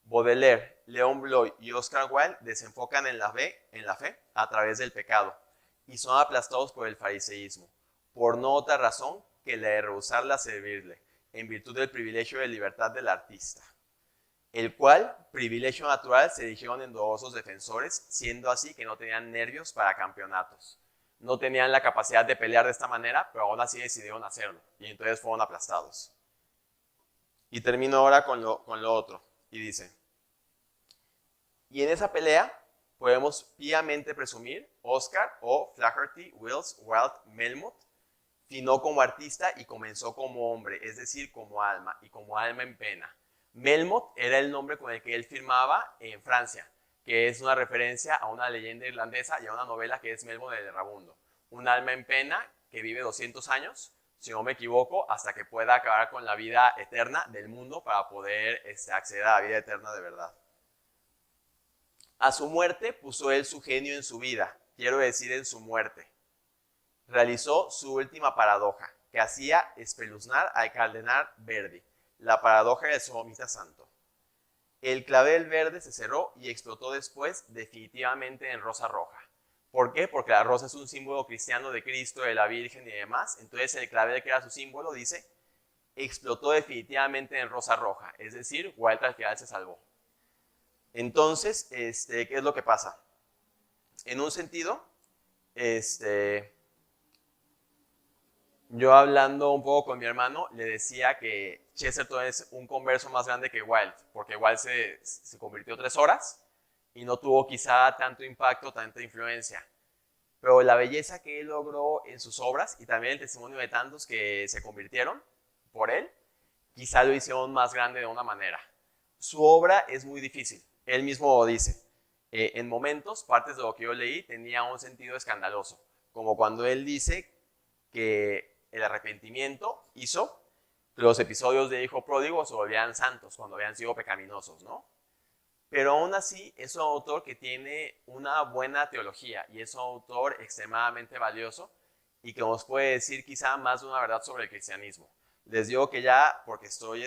Baudelaire, Léon Bloy y Oscar Wilde desenfocan en la fe a través del pecado y son aplastados por el fariseísmo, por no otra razón que la de rehusarla a servirle, en virtud del privilegio de libertad del artista, el cual privilegio natural se dijeron endodosos defensores, siendo así que no tenían nervios para campeonatos. No tenían la capacidad de pelear de esta manera, pero aún así decidieron hacerlo, y entonces fueron aplastados. Y termino ahora con lo otro, y dice, y en esa pelea podemos piamente presumir Oscar o Flaherty, Wills, Wilde, Melmoth, finó como artista y comenzó como hombre, es decir, como alma, y como alma en pena. Melmoth era el nombre con el que él firmaba en Francia, que es una referencia a una leyenda irlandesa y a una novela que es Melmoth de Rabundo. Un alma en pena que vive 200 años, si no me equivoco, hasta que pueda acabar con la vida eterna del mundo para poder acceder a la vida eterna de verdad. A su muerte puso él su genio en su vida, quiero decir en su muerte. Realizó su última paradoja, que hacía espeluznar al cardenal Verdi, la paradoja del sodomita santo. El clavel verde se cerró y explotó después definitivamente en rosa roja. ¿Por qué? Porque la rosa es un símbolo cristiano de Cristo, de la Virgen y demás. Entonces el clavel, que era su símbolo, dice, explotó definitivamente en rosa roja. Es decir, Wilde al final se salvó. Entonces, ¿qué es lo que pasa? En un sentido, yo hablando un poco con mi hermano, le decía que Chesterton es un converso más grande que Wilde, porque Wilde se convirtió 3 horas y no tuvo quizá tanto impacto, tanta influencia. Pero la belleza que él logró en sus obras y también el testimonio de tantos que se convirtieron por él, quizá lo hicieron más grande de una manera. Su obra es muy difícil. Él mismo lo dice. En momentos, partes de lo que yo leí tenía un sentido escandaloso, como cuando él dice que el arrepentimiento hizo que los episodios de Hijo Pródigo se volvieran santos cuando habían sido pecaminosos, ¿no? Pero aún así es un autor que tiene una buena teología y es un autor extremadamente valioso y que nos puede decir quizá más de una verdad sobre el cristianismo. Les digo que ya, porque estoy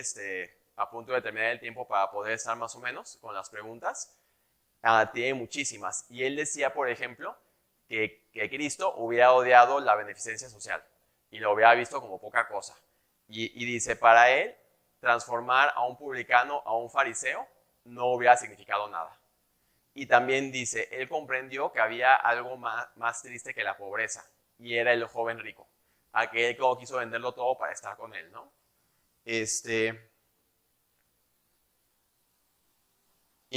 a punto de terminar el tiempo para poder estar más o menos con las preguntas, tiene muchísimas. Y él decía, por ejemplo, que Cristo hubiera odiado la beneficencia social y lo hubiera visto como poca cosa. Y dice, para él, transformar a un publicano a un fariseo no hubiera significado nada. Y también dice, él comprendió que había algo más triste que la pobreza, y era el joven rico, aquel que quiso venderlo todo para estar con él, ¿no? Y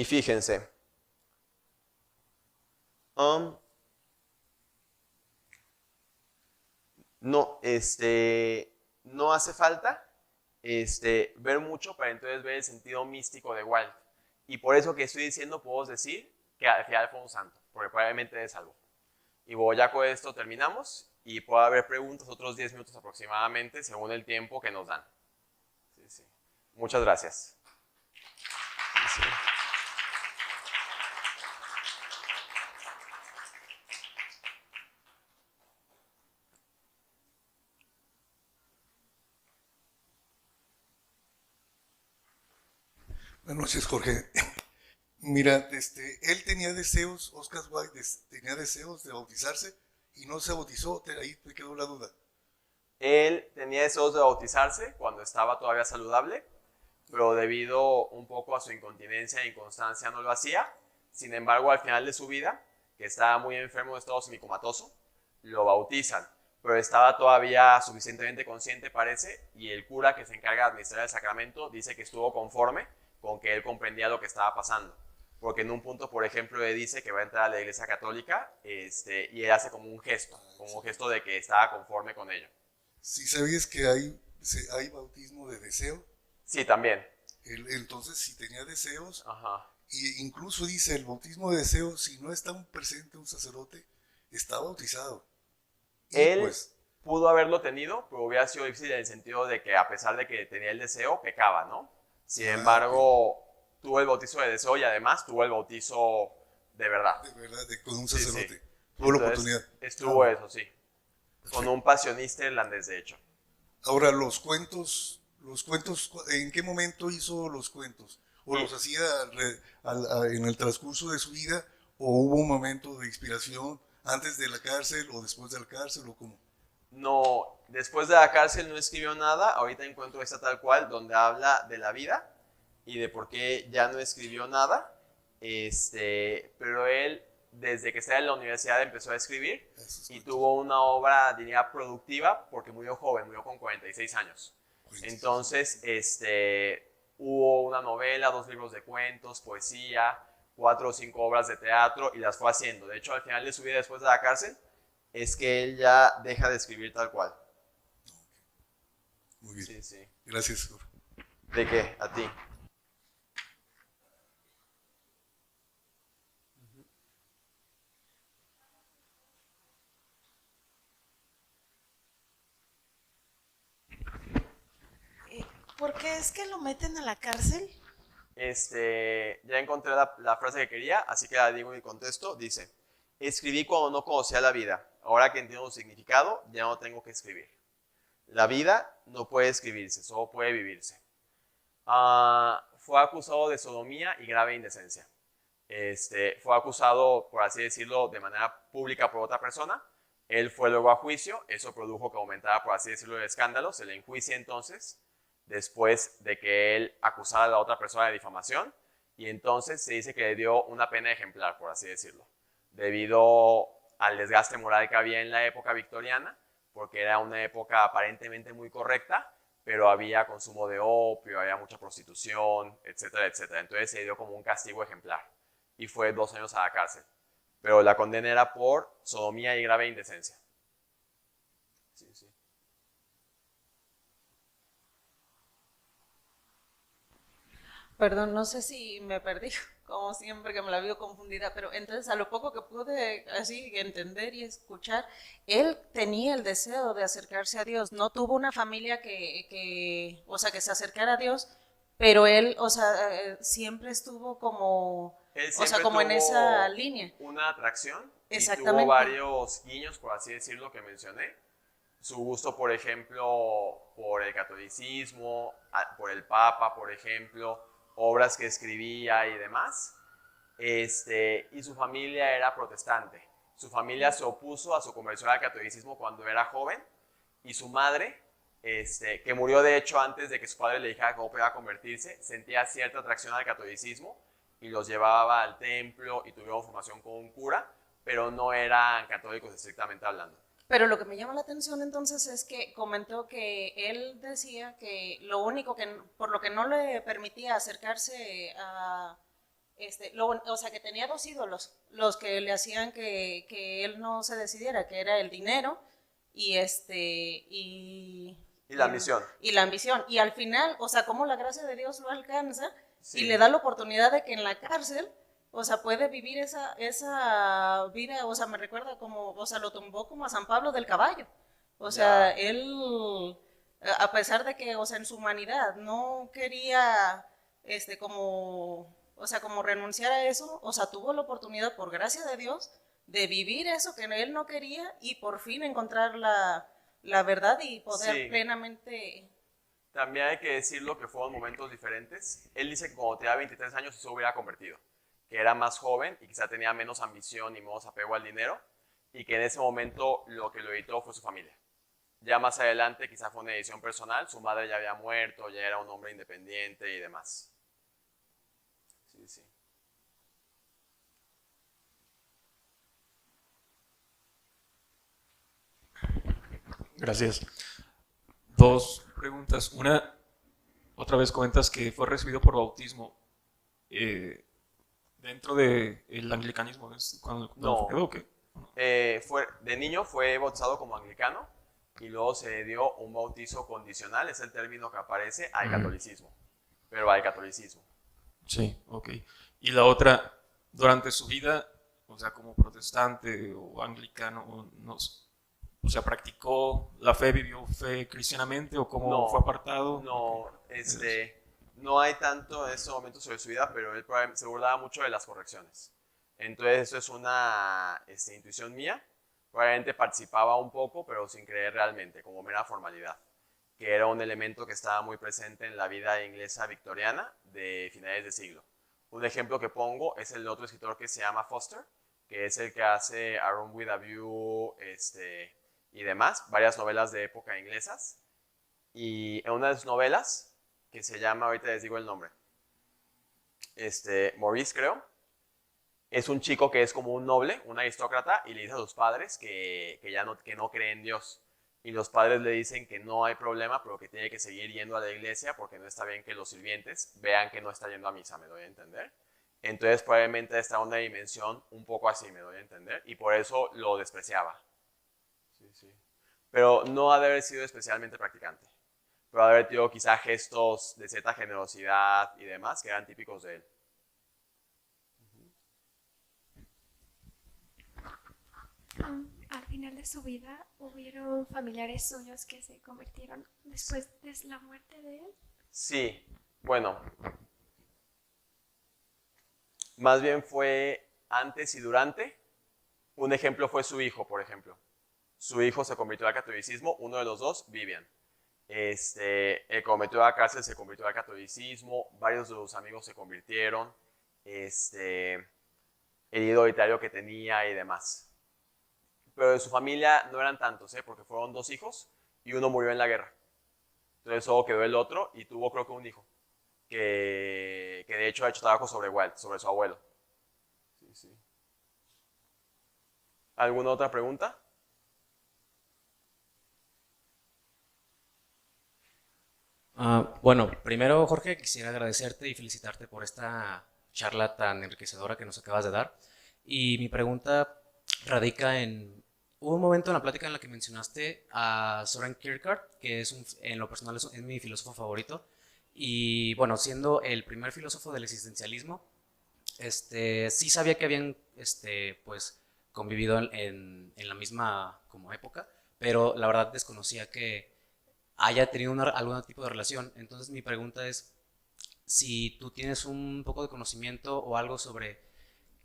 fíjense, no hace falta ver mucho para entonces ver el sentido místico de Wilde. Y por eso que estoy diciendo, puedo decir que al final fue un santo, porque probablemente es salvo. Y bueno, ya con esto terminamos y puede haber preguntas, otros 10 minutos aproximadamente, según el tiempo que nos dan. Sí, sí. Muchas gracias. Sí. Buenas noches, Jorge. Mira, él tenía deseos, Oscar Wilde tenía deseos de bautizarse y no se bautizó, ahí me quedó la duda. Él tenía deseos de bautizarse cuando estaba todavía saludable, pero debido un poco a su incontinencia e inconstancia no lo hacía. Sin embargo, al final de su vida, que estaba muy enfermo de estado semicomatoso, lo bautizan, pero estaba todavía suficientemente consciente, parece, y el cura que se encarga de administrar el sacramento dice que estuvo conforme con que él comprendía lo que estaba pasando. Porque en un punto, por ejemplo, le dice que va a entrar a la iglesia católica y él hace como un gesto de que estaba conforme con ello. ¿Sí sabías que hay bautismo de deseo? Sí, también. Entonces, si tenía deseos, Ajá. y incluso dice, el bautismo de deseo, si no está presente un sacerdote, está bautizado. Y Él pues, pudo haberlo tenido, pero hubiera sido difícil en el sentido de que a pesar de que tenía el deseo, pecaba, ¿no? Sin embargo, tuvo el bautizo de deseo y además tuvo el bautizo de verdad. De verdad, con un sacerdote. Sí. Tuvo la Entonces, oportunidad. estuvo eso, sí. Perfecto. Con un pasionista irlandés, de hecho. Ahora, los cuentos, ¿en qué momento hizo los cuentos? ¿O los hacía en el transcurso de su vida? ¿O hubo un momento de inspiración antes de la cárcel o después de la cárcel o cómo? No, después de la cárcel no escribió nada. Ahorita encuentro esta tal cual, donde habla de la vida y de por qué ya no escribió nada. Pero él, desde que estaba en la universidad, empezó a escribir y tuvo una obra, diría, productiva, porque murió joven, murió con 46 años. Entonces, hubo una novela, 2 libros de cuentos, poesía, 4 o 5 obras de teatro y las fue haciendo. De hecho, al final de su vida, después de la cárcel, es que él ya deja de escribir tal cual. Muy bien. Sí, sí. Gracias. ¿De qué? A ti. ¿Por qué es que lo meten a la cárcel? Ya encontré la frase que quería, así que la digo en mi contexto. Dice, escribí cuando no conocía la vida. Ahora que entiendo su significado, ya no tengo que escribir. La vida no puede escribirse, solo puede vivirse. Fue acusado de sodomía y grave indecencia. Fue acusado, por así decirlo, de manera pública por otra persona. Él fue luego a juicio. Eso produjo que aumentara, por así decirlo, el escándalo. Se le enjuicia entonces, después de que él acusara a la otra persona de difamación. Y entonces se dice que le dio una pena ejemplar, por así decirlo, debido al desgaste moral que había en la época victoriana, porque era una época aparentemente muy correcta, pero había consumo de opio, había mucha prostitución, etcétera, etcétera. Entonces se dio como un castigo ejemplar y fue 2 años a la cárcel. Pero la condena era por sodomía y grave indecencia. Sí, sí. Perdón, no sé si me perdí, como siempre que me la veo confundida, pero entonces a lo poco que pude así entender y escuchar, él tenía el deseo de acercarse a Dios, no tuvo una familia o sea, que se acercara a Dios, pero él, o sea, siempre estuvo como, Él o sea, siempre como en esa tuvo línea. una atracción y tuvo Exactamente. varios guiños, por así decirlo, que mencioné. Su gusto, por ejemplo, por el catolicismo, por el Papa, por ejemplo, obras que escribía y demás. Y su familia era protestante. Su familia se opuso a su conversión al catolicismo cuando era joven y su madre, que murió de hecho antes de que su padre le dijera cómo podía convertirse, sentía cierta atracción al catolicismo y los llevaba al templo y tuvieron formación con un cura, pero no eran católicos estrictamente hablando. Pero lo que me llama la atención entonces es que comentó que él decía que lo único que, por lo que no le permitía acercarse a, o sea, que tenía dos ídolos, los que le hacían que él no se decidiera, que era el dinero y Y la ambición. y la ambición. Y al final, o sea, cómo la gracia de Dios lo alcanza Sí. y le da la oportunidad de que en la cárcel, o sea, puede vivir esa vida, o sea, me recuerda como, o sea, lo tumbó como a San Pablo del Caballo. O sea, Ya. él, a pesar de que, o sea, en su humanidad no quería, como, o sea, como renunciar a eso, o sea, tuvo la oportunidad, por gracia de Dios, de vivir eso que él no quería y por fin encontrar la verdad y poder Sí. plenamente. También hay que decirlo que fueron momentos diferentes. Él dice que cuando tenía 23 años se hubiera convertido, que era más joven y quizá tenía menos ambición y menos apego al dinero, y que en ese momento lo que lo evitó fue su familia. Ya más adelante quizá fue una decisión personal, su madre ya había muerto, ya era un hombre independiente y demás. Sí, sí. Gracias. Dos preguntas. Una, otra vez comentas que fue recibido por bautismo. Dentro del anglicanismo, ¿es cuando No, quedó o qué? de niño fue bautizado como anglicano y luego se le dio un bautizo condicional, es el término que aparece, al catolicismo, pero al catolicismo. Sí, ok. Y la otra, durante su vida, o sea, como protestante o anglicano, no, o sea, ¿practicó la fe, vivió fe cristianamente o cómo fue No, apartado? no, Okay. no hay tanto en este momento sobre su vida, pero él probablemente se burlaba mucho de las correcciones. Entonces eso es una intuición mía. Probablemente participaba un poco, pero sin creer realmente, como mera formalidad, que era un elemento que estaba muy presente en la vida inglesa victoriana de finales de siglo. Un ejemplo que pongo es el de otro escritor que se llama Foster, que es el que hace A Room with a View y demás, varias novelas de época inglesas. Y en una de sus novelas, que se llama, ahorita les digo el nombre, Maurice creo, es un chico que es como un noble, un aristócrata, y le dice a sus padres que no cree en Dios. Y los padres le dicen que no hay problema, pero que tiene que seguir yendo a la iglesia porque no está bien que los sirvientes vean que no está yendo a misa, me doy a entender. Entonces probablemente está en una dimensión un poco así, me doy a entender, y por eso lo despreciaba. Sí, sí. Pero no ha de haber sido especialmente practicante. pero haber tenido quizá gestos de cierta generosidad y demás que eran típicos de él. Al final de su vida, ¿hubieron familiares suyos que se convirtieron después de la muerte de él? Sí, bueno, más bien fue antes y durante. Un ejemplo fue su hijo, por ejemplo. Su hijo se convirtió al catolicismo, uno de los dos, Vivian. El que metió a la cárcel se convirtió al catolicismo, varios de sus amigos se convirtieron, el ídolo literario que tenía y demás. Pero de su familia no eran tantos, porque fueron 2 hijos y uno murió en la guerra. Entonces solo quedó el otro y tuvo creo que un hijo, que de hecho ha hecho trabajo sobre Walt, sobre su abuelo. Sí, sí. ¿Alguna otra pregunta? Bueno, primero, Jorge, quisiera agradecerte y felicitarte por esta charla tan enriquecedora que nos acabas de dar. Y mi pregunta radica en, hubo un momento en la plática en la que mencionaste a Søren Kierkegaard, que en lo personal es mi filósofo favorito. Y bueno, siendo el primer filósofo del existencialismo, sí sabía que habían pues, convivido en la misma como época, pero la verdad desconocía que haya tenido algún tipo de relación. Entonces mi pregunta es si tú tienes un poco de conocimiento o algo sobre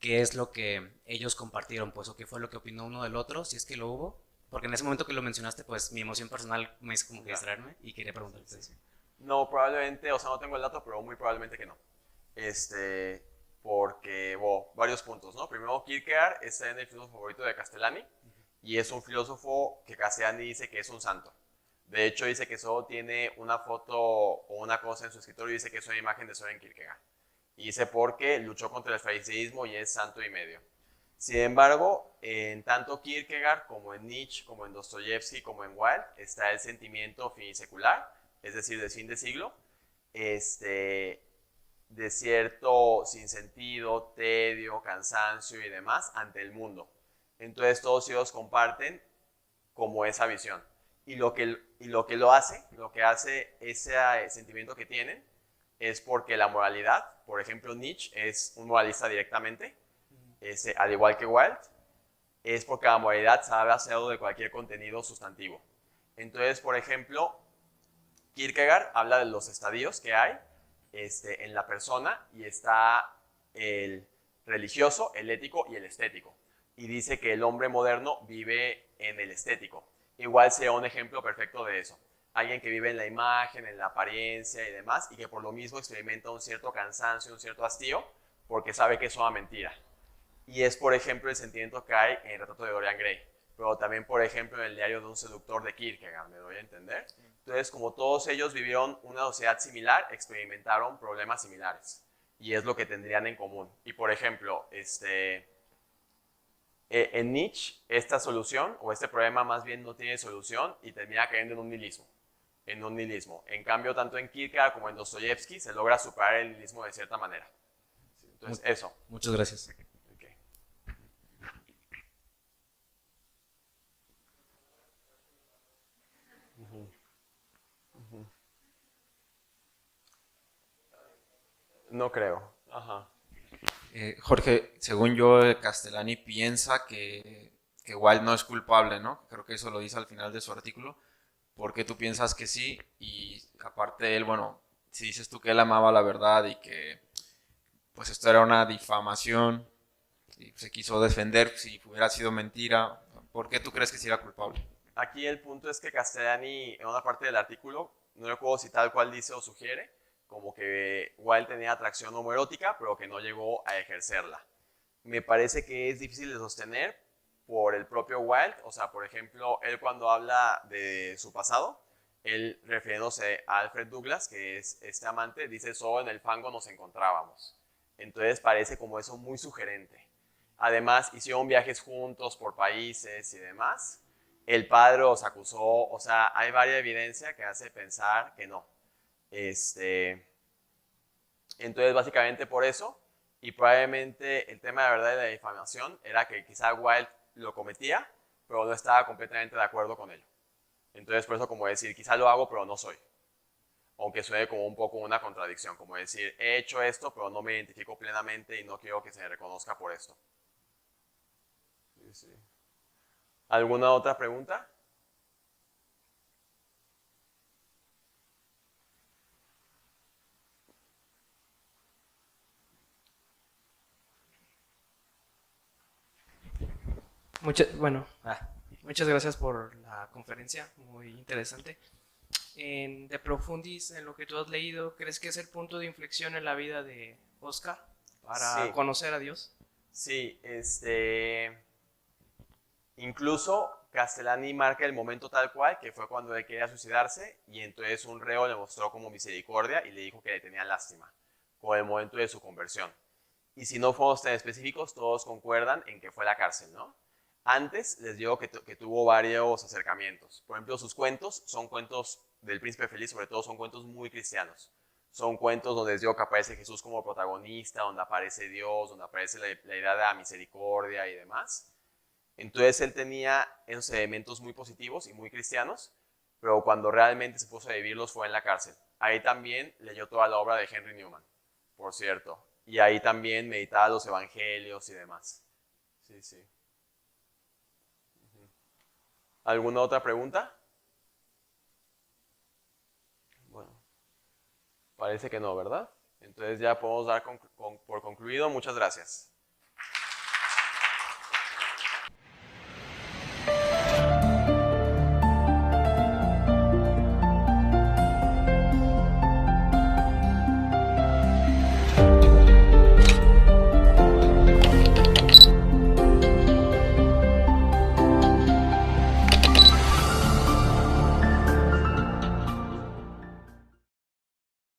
qué es lo que ellos compartieron, pues, o qué fue lo que opinó uno del otro, si es que lo hubo, porque en ese momento que lo mencionaste, pues mi emoción personal me hizo como que distraerme y quería preguntarte eso. No, probablemente, o sea, no tengo el dato, pero muy probablemente que no. Porque, varios puntos, ¿no? Primero, Kierkegaard es el filósofo favorito de Castellani y es un filósofo que Castellani dice que es un santo. De hecho, dice que solo tiene una foto o una cosa en su escritorio y dice que es una imagen de Søren Kierkegaard. Y dice porque luchó contra el fariseísmo y es santo y medio. Sin embargo, en tanto Kierkegaard como en Nietzsche, como en Dostoyevsky, como en Wilde, está el sentimiento finisecular, es decir, de fin de siglo, de cierto sinsentido, tedio, cansancio y demás ante el mundo. Entonces todos ellos comparten como esa visión. Y lo que hace ese sentimiento que tienen, es porque la moralidad, por ejemplo, Nietzsche es un moralista directamente, al igual que Wilde, es porque la moralidad sabe hacerlo de cualquier contenido sustantivo. Entonces, por ejemplo, Kierkegaard habla de los estadios que hay en la persona y está el religioso, el ético y el estético. Y dice que el hombre moderno vive en el estético. Igual sea un ejemplo perfecto de eso. Alguien que vive en la imagen, en la apariencia y demás, y que por lo mismo experimenta un cierto cansancio, un cierto hastío, porque sabe que es una mentira. Y es, por ejemplo, el sentimiento que hay en el retrato de Dorian Gray, pero también, por ejemplo, en el diario de un seductor de Kierkegaard, ¿me doy a entender? Entonces, como todos ellos vivieron una sociedad similar, experimentaron problemas similares, y es lo que tendrían en común. Y, por ejemplo, en Nietzsche, esta solución, o este problema más bien no tiene solución y termina cayendo en un nihilismo. En cambio, tanto en Kierkegaard como en Dostoyevsky se logra superar el nihilismo de cierta manera. Entonces, eso. Muchas gracias. Okay. No creo. Ajá. Jorge, según yo, Castellani piensa que Wilde no es culpable, ¿no? Creo que eso lo dice al final de su artículo. ¿Por qué tú piensas que sí? Y aparte él, bueno, si dices tú que él amaba la verdad y que pues esto era una difamación y se quiso defender si hubiera sido mentira, ¿por qué tú crees que sí era culpable? Aquí el punto es que Castellani, en una parte del artículo, no recuerdo si tal cual dice o sugiere, como que Wilde tenía atracción homoerótica, pero que no llegó a ejercerla. Me parece que es difícil de sostener por el propio Wilde. O sea, por ejemplo, él cuando habla de su pasado, él refiriéndose a Alfred Douglas, que es este amante, dice: solo en el fango nos encontrábamos. Entonces parece como eso muy sugerente. Además, hicieron viajes juntos por países y demás. El padre os acusó, o sea, hay varias evidencia que hace pensar que no. Entonces, básicamente por eso, y probablemente el tema de la verdad y de la difamación era que quizá Wilde lo cometía, pero no estaba completamente de acuerdo con él. Entonces, por eso, como decir, quizá lo hago, pero no soy. aunque suene como un poco una contradicción, como decir, he hecho esto, pero no me identifico plenamente y no quiero que se me reconozca por esto. Sí, sí. ¿Alguna otra pregunta? Muchas gracias por la conferencia, muy interesante. De Profundis, en lo que tú has leído, ¿crees que es el punto de inflexión en la vida de Oscar para Sí. conocer a Dios? Sí, incluso Castellani marca el momento tal cual, que fue cuando él quería suicidarse, y entonces un reo le mostró como misericordia y le dijo que le tenía lástima, con el momento de su conversión. Y si no fuimos tan específicos, todos concuerdan en que fue la cárcel, ¿no? Antes les digo que tuvo varios acercamientos. Por ejemplo, sus cuentos son cuentos del Príncipe Feliz, sobre todo son cuentos muy cristianos. Son cuentos donde les digo que aparece Jesús como protagonista, donde aparece Dios, donde aparece la idea de la misericordia y demás. Entonces él tenía esos elementos muy positivos y muy cristianos, pero cuando realmente se puso a vivirlos fue en la cárcel. Ahí también leyó toda la obra de Henry Newman, por cierto. Y ahí también meditaba los evangelios y demás. Sí, sí. ¿Alguna otra pregunta? Bueno, parece que no, ¿verdad? Entonces ya podemos dar por concluido. Muchas gracias.